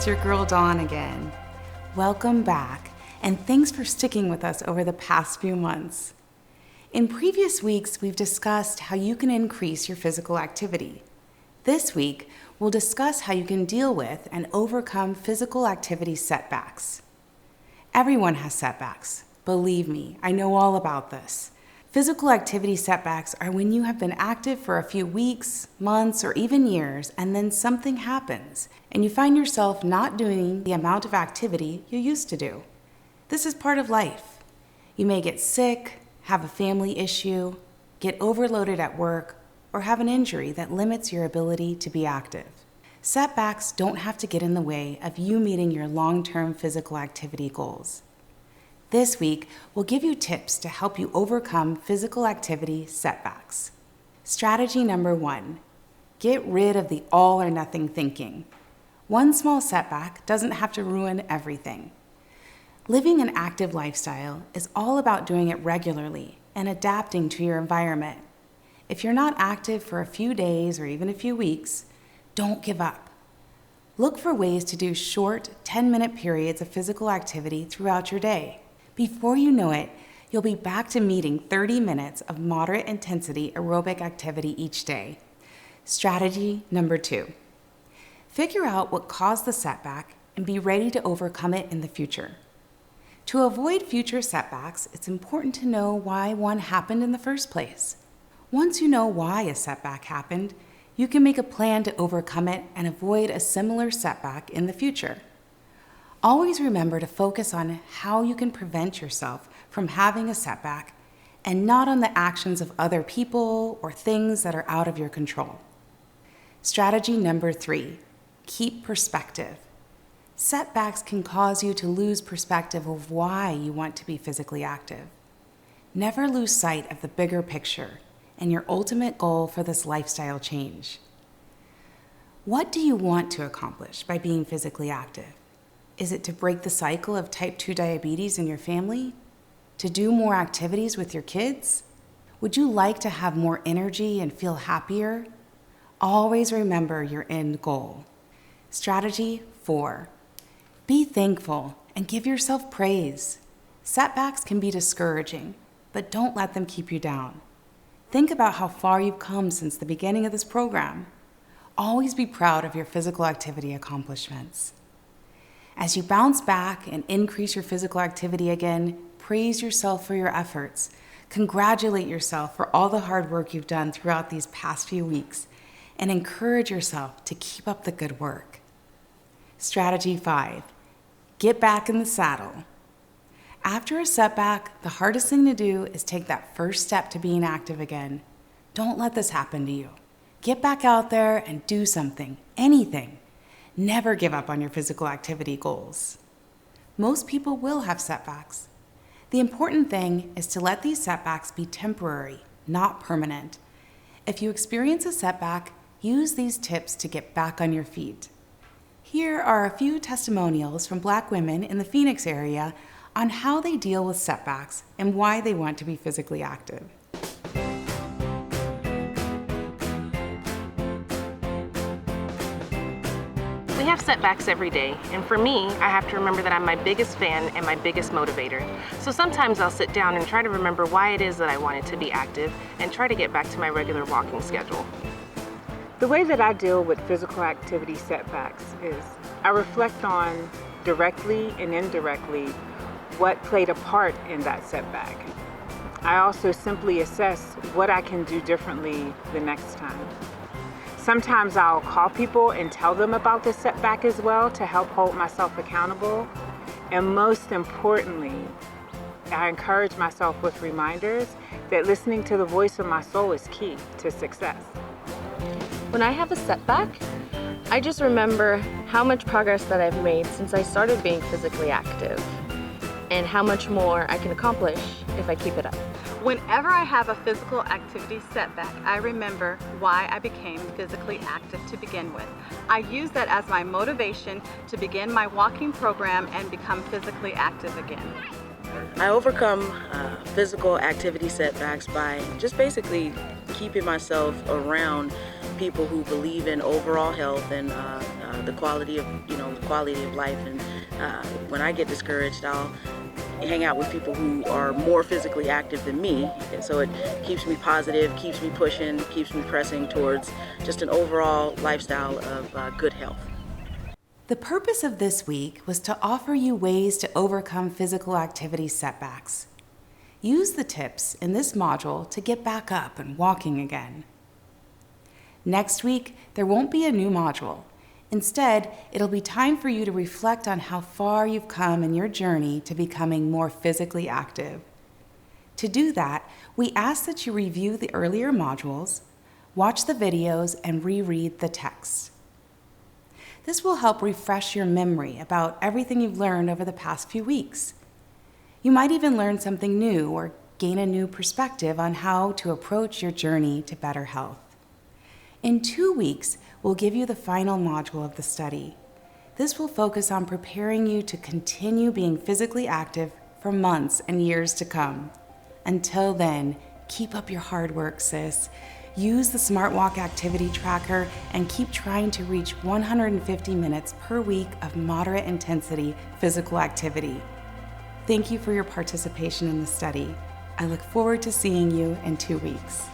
it's your girl Dawn again. Welcome back, and thanks for sticking with us over the past few months. In previous weeks, we've discussed how you can increase your physical activity. This week, we'll discuss how you can deal with and overcome physical activity setbacks. Everyone has setbacks. Believe me, I know all about this. Physical activity setbacks are when you have been active for a few weeks, months, or even years, and then something happens, and you find yourself not doing the amount of activity you used to do. This is part of life. You may get sick, have a family issue, get overloaded at work, or have an injury that limits your ability to be active. Setbacks don't have to get in the way of you meeting your long-term physical activity goals. This week, we'll give you tips to help you overcome physical activity setbacks. Strategy number 1, get rid of the all or nothing thinking. One small setback doesn't have to ruin everything. Living an active lifestyle is all about doing it regularly and adapting to your environment. If you're not active for a few days or even a few weeks, don't give up. Look for ways to do short 10-minute periods of physical activity throughout your day. Before you know it, you'll be back to meeting 30 minutes of moderate intensity aerobic activity each day. Strategy number 2, figure out what caused the setback and be ready to overcome it in the future. To avoid future setbacks, it's important to know why one happened in the first place. Once you know why a setback happened, you can make a plan to overcome it and avoid a similar setback in the future. Always remember to focus on how you can prevent yourself from having a setback and not on the actions of other people or things that are out of your control. Strategy number 3, keep perspective. Setbacks can cause you to lose perspective of why you want to be physically active. Never lose sight of the bigger picture and your ultimate goal for this lifestyle change. What do you want to accomplish by being physically active? Is it to break the cycle of type 2 diabetes in your family? To do more activities with your kids? Would you like to have more energy and feel happier? Always remember your end goal. Strategy 4, be thankful and give yourself praise. Setbacks can be discouraging, but don't let them keep you down. Think about how far you've come since the beginning of this program. Always be proud of your physical activity accomplishments. As you bounce back and increase your physical activity again, praise yourself for your efforts. Congratulate yourself for all the hard work you've done throughout these past few weeks, and encourage yourself to keep up the good work. Strategy 5, get back in the saddle. After a setback, the hardest thing to do is take that first step to being active again. Don't let this happen to you. Get back out there and do something, anything. Never give up on your physical activity goals. Most people will have setbacks. The important thing is to let these setbacks be temporary, not permanent. If you experience a setback, use these tips to get back on your feet. Here are a few testimonials from Black women in the Phoenix area on how they deal with setbacks and why they want to be physically active. We have setbacks every day, and for me, I have to remember that I'm my biggest fan and my biggest motivator. So sometimes I'll sit down and try to remember why it is that I wanted to be active and try to get back to my regular walking schedule. The way that I deal with physical activity setbacks is I reflect on directly and indirectly what played a part in that setback. I also simply assess what I can do differently the next time. Sometimes I'll call people and tell them about the setback as well to help hold myself accountable. And most importantly, I encourage myself with reminders that listening to the voice of my soul is key to success. When I have a setback, I just remember how much progress that I've made since I started being physically active and how much more I can accomplish if I keep it up. Whenever I have a physical activity setback, I remember why I became physically active to begin with. I use that as my motivation to begin my walking program and become physically active again. I overcome physical activity setbacks by just basically keeping myself around people who believe in overall health and the quality of life. And when I get discouraged, I'll hang out with people who are more physically active than me. And so it keeps me positive, keeps me pushing, keeps me pressing towards just an overall lifestyle of good health. The purpose of this week was to offer you ways to overcome physical activity setbacks. Use the tips in this module to get back up and walking again. Next week, there won't be a new module. Instead, it'll be time for you to reflect on how far you've come in your journey to becoming more physically active. To do that, we ask that you review the earlier modules, watch the videos, and reread the text. This will help refresh your memory about everything you've learned over the past few weeks. You might even learn something new or gain a new perspective on how to approach your journey to better health. In 2 weeks, we'll give you the final module of the study. This will focus on preparing you to continue being physically active for months and years to come. Until then, keep up your hard work, sis. Use the SmartWalk activity tracker and keep trying to reach 150 minutes per week of moderate intensity physical activity. Thank you for your participation in the study. I look forward to seeing you in 2 weeks.